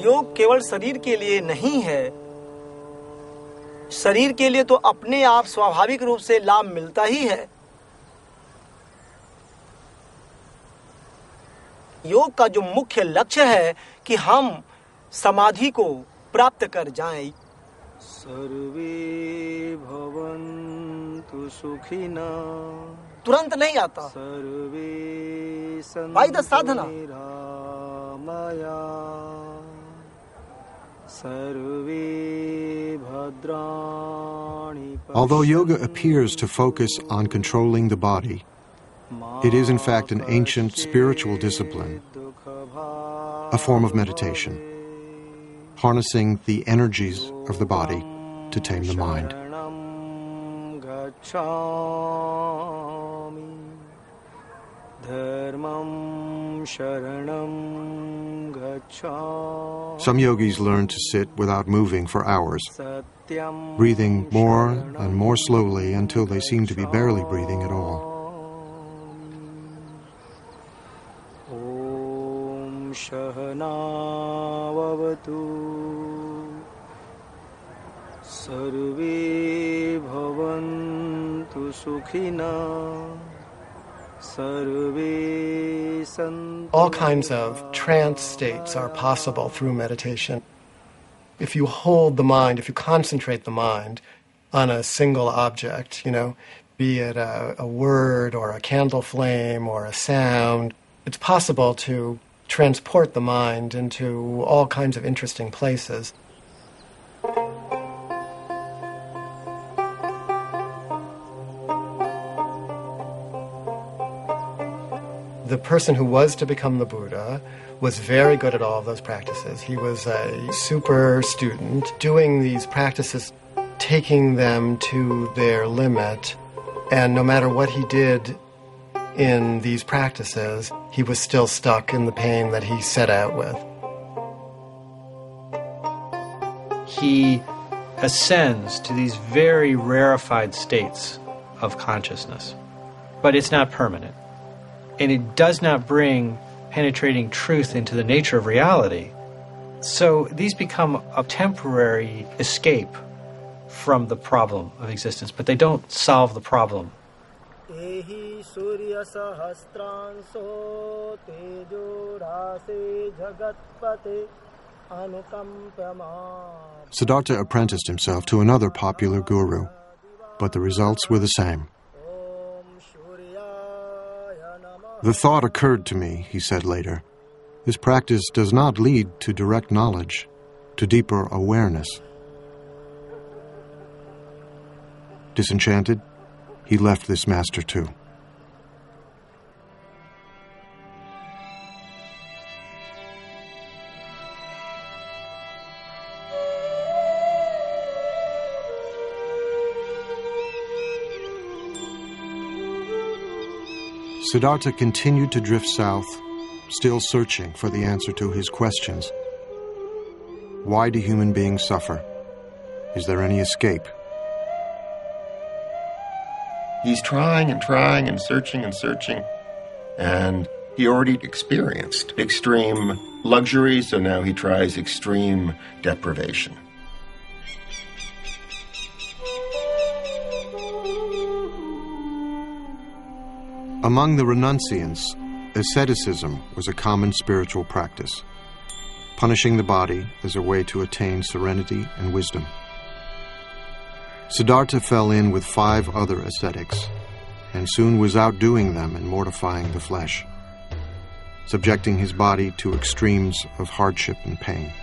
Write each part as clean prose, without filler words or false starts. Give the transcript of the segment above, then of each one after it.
योग केवल शरीर के लिए नहीं है। शरीर के लिए तो अपने आप स्वाभाविक रूप से लाभ मिलता ही है। योग का जो मुख्य लक्ष्य है कि हम समाधि को प्राप्त कर जाएं। सर्वे भवन्तु सुखिना तुरंत नहीं आता। सर्वे बाय द साधना। Although yoga appears to focus on controlling the body, it is in fact an ancient spiritual discipline, a form of meditation, harnessing the energies of the body to tame the mind. Some yogis learn to sit without moving for hours, breathing more and more slowly until they seem to be barely breathing at all. Sarve bhavantu sukhina. All kinds of trance states are possible through meditation. If you hold the mind, if you concentrate the mind on a single object, be it a word or a candle flame or a sound, it's possible to transport the mind into all kinds of interesting places. The person who was to become the Buddha was very good at all of those practices. He was a super student, doing these practices, taking them to their limit, and no matter what he did in these practices, he was still stuck in the pain that he set out with. He ascends to these very rarefied states of consciousness, but it's not permanent. And it does not bring penetrating truth into the nature of reality. So these become a temporary escape from the problem of existence, but they don't solve the problem. Siddhartha apprenticed himself to another popular guru, but the results were the same. The thought occurred to me, he said later. This practice does not lead to direct knowledge, to deeper awareness. Disenchanted, he left this master too. Siddhartha continued to drift south, still searching for the answer to his questions. Why do human beings suffer? Is there any escape? He's trying and trying and searching, and he already experienced extreme luxury, so now he tries extreme deprivation. Among the renunciants, asceticism was a common spiritual practice, punishing the body as a way to attain serenity and wisdom. Siddhartha fell in with 5 other ascetics, and soon was outdoing them in mortifying the flesh, subjecting his body to extremes of hardship and pain.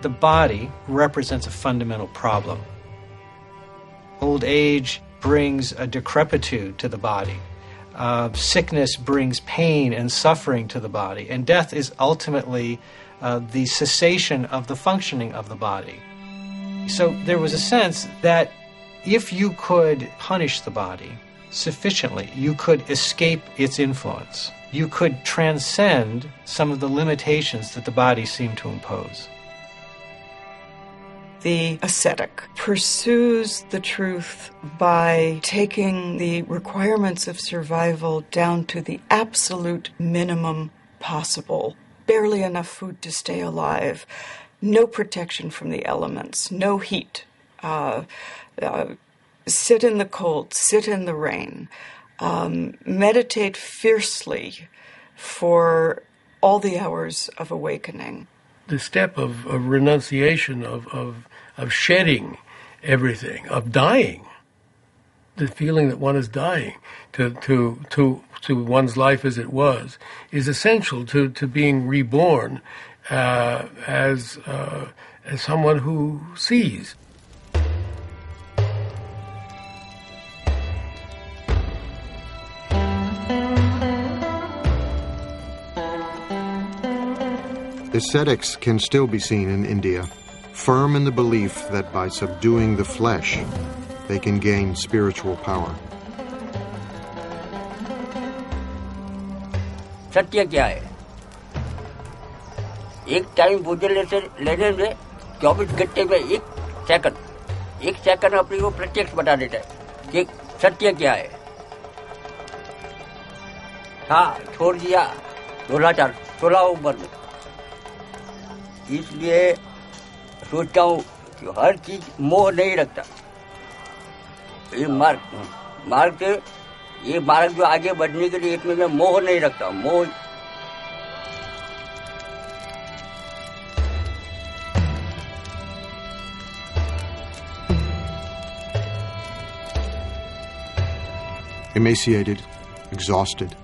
The body represents a fundamental problem. Old age brings a decrepitude to the body. Sickness brings pain and suffering to the body. And death is ultimately the cessation of the functioning of the body. So there was a sense that if you could punish the body sufficiently, you could escape its influence. You could transcend some of the limitations that the body seemed to impose. the ascetic pursues the truth by taking the requirements of survival down to the absolute minimum possible. Barely enough food to stay alive, no protection from the elements, no heat. Sit in the cold, sit in the rain. Meditate fiercely for all the hours of awakening. The step of renunciation, of shedding everything, of dying, the feeling that one is dying to one's life as it was, is essential to being reborn as someone who sees. Ascetics can still be seen in India, firm in the belief that by subduing the flesh, they can gain spiritual power. सत्य क्या है? एक time भोजन लेने में 24 घंटे में एक सेकंड अपनी को प्रत्यक्ष बता देता है कि सत्य क्या है. हाँ, छोड़ दिया सोला उम्र में. इसलिए सोचता हूँ कि हर चीज मोह नहीं रखता. ये मार्ग जो आगे बढ़ने के लिए इसमें मैं मोह नहीं रखता. मोह Emaciated, exhausted,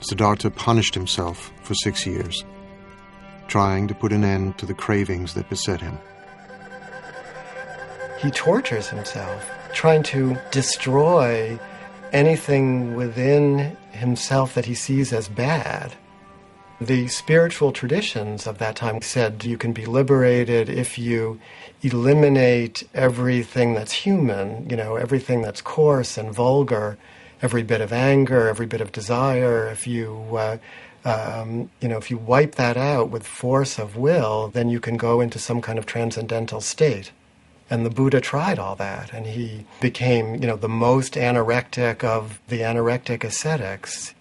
Siddhartha punished himself for 6 years, trying to put an end to the cravings that beset him. He tortures himself, trying to destroy anything within himself that he sees as bad. The spiritual traditions of that time said you can be liberated if you eliminate everything that's human, everything that's coarse and vulgar, every bit of anger, every bit of desire. If you wipe that out with force of will, then you can go into some kind of transcendental state. And the Buddha tried all that, and he became, the most anorectic of the anorectic ascetics.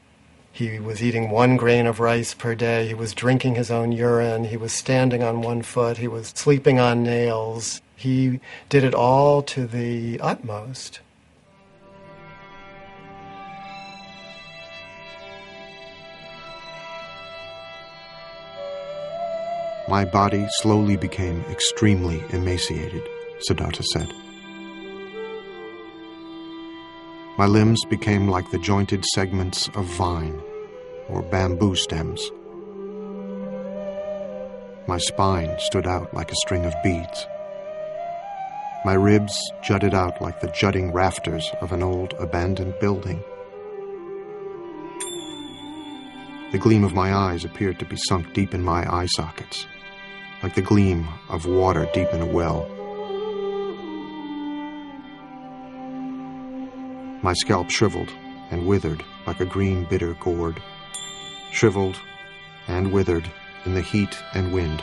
He was eating 1 grain of rice per day. He was drinking his own urine. He was standing on 1 foot. He was sleeping on nails. He did it all to the utmost. My body slowly became extremely emaciated, Siddhartha said. My limbs became like the jointed segments of vine or bamboo stems. My spine stood out like a string of beads. My ribs jutted out like the jutting rafters of an old abandoned building. The gleam of my eyes appeared to be sunk deep in my eye sockets, like the gleam of water deep in a well. My scalp shriveled and withered like a green bitter gourd, shriveled and withered in the heat and wind.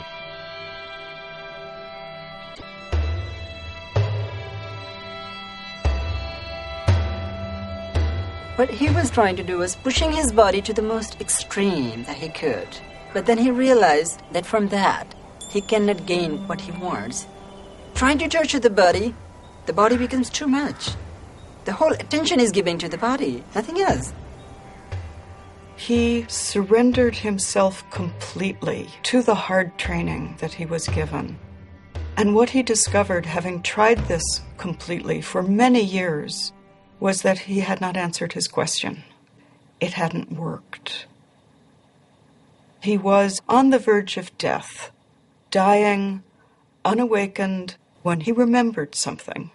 What he was trying to do was pushing his body to the most extreme that he could. But then he realized that from that, he cannot gain what he wants. Trying to torture the body becomes too much. The whole attention is given to the body, nothing else. He surrendered himself completely to the hard training that he was given. And what he discovered, having tried this completely for many years, was that he had not answered his question. It hadn't worked. He was on the verge of death, dying, unawakened, when he remembered something.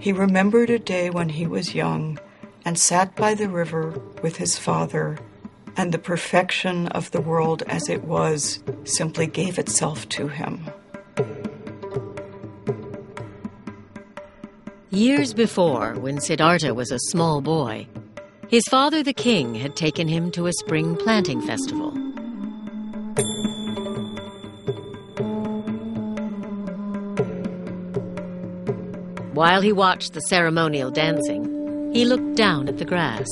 He remembered a day when he was young and sat by the river with his father, and the perfection of the world as it was simply gave itself to him. Years before, when Siddhartha was a small boy, his father the king had taken him to a spring planting festival. While he watched the ceremonial dancing, he looked down at the grass.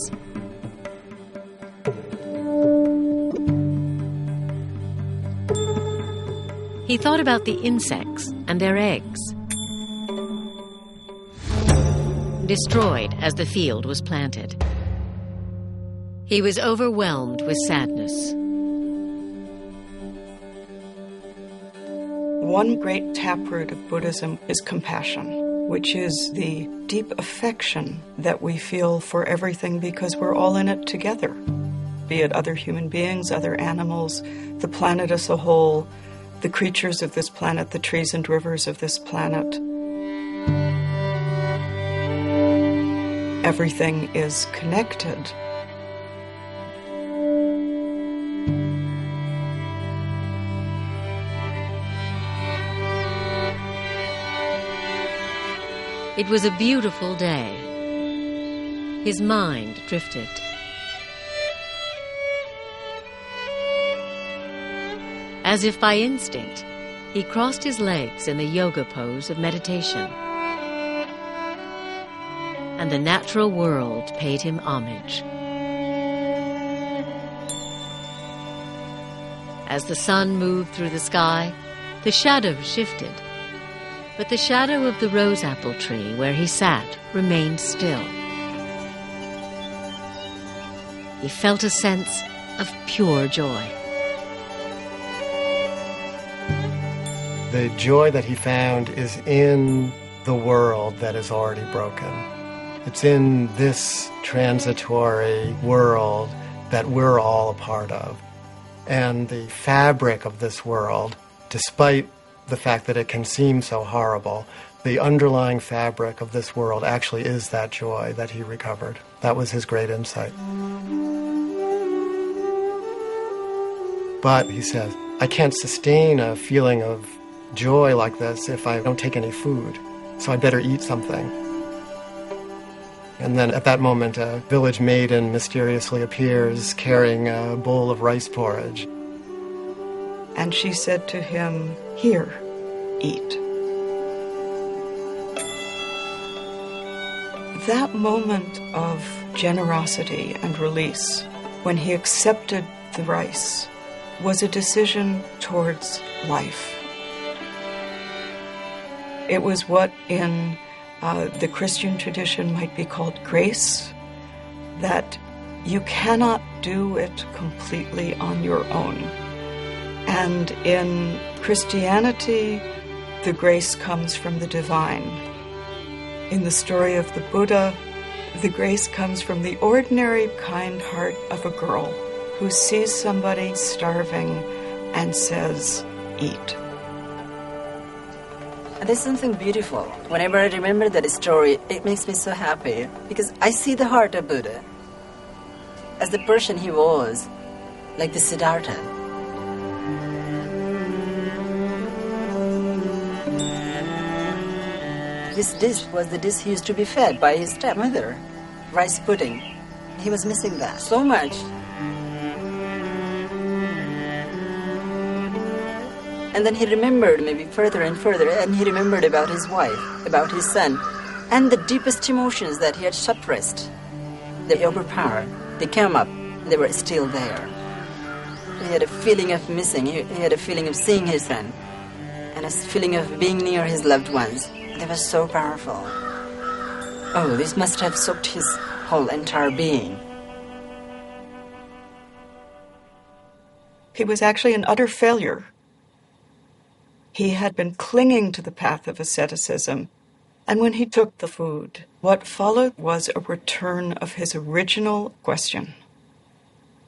He thought about the insects and their eggs, destroyed as the field was planted. He was overwhelmed with sadness. One great taproot of Buddhism is compassion, which is the deep affection that we feel for everything because we're all in it together, be it other human beings, other animals, the planet as a whole, the creatures of this planet, the trees and rivers of this planet. Everything is connected. It was a beautiful day. His mind drifted. As if by instinct, he crossed his legs in the yoga pose of meditation. And the natural world paid him homage. As the sun moved through the sky, the shadows shifted. But the shadow of the rose apple tree where he sat remained still. He felt a sense of pure joy. The joy that he found is in the world that is already broken. It's in this transitory world that we're all a part of. And the fabric of this world, despite the fact that it can seem so horrible, the underlying fabric of this world actually is that joy that he recovered. That was his great insight. But, he says, I can't sustain a feeling of joy like this if I don't take any food, so I'd better eat something. And then at that moment, a village maiden mysteriously appears carrying a bowl of rice porridge. And she said to him, "Here, eat." That moment of generosity and release, when he accepted the rice, was a decision towards life. It was what in the Christian tradition might be called grace, that you cannot do it completely on your own. And in Christianity, the grace comes from the divine. In the story of the Buddha, the grace comes from the ordinary kind heart of a girl who sees somebody starving and says, "Eat." There's something beautiful. Whenever I remember that story, it makes me so happy because I see the heart of Buddha as the person he was, like the Siddhartha. This dish was the dish he used to be fed by his stepmother, rice pudding. He was missing that so much. And then he remembered maybe further and further, and he remembered about his wife, about his son, and the deepest emotions that he had suppressed. They overpowered. They came up. They were still there. He had a feeling of missing. He had a feeling of seeing his son, and a feeling of being near his loved ones. They were so powerful. Oh, this must have soaked his whole entire being. He was actually an utter failure. He had been clinging to the path of asceticism, and when he took the food, what followed was a return of his original question.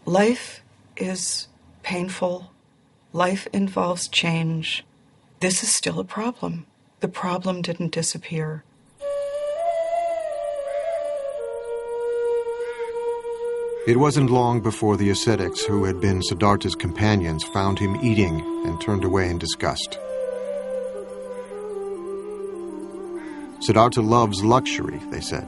Life is painful. Life involves change. This is still a problem. The problem didn't disappear. It wasn't long before the ascetics who had been Siddhartha's companions found him eating and turned away in disgust. Siddhartha loves luxury, they said.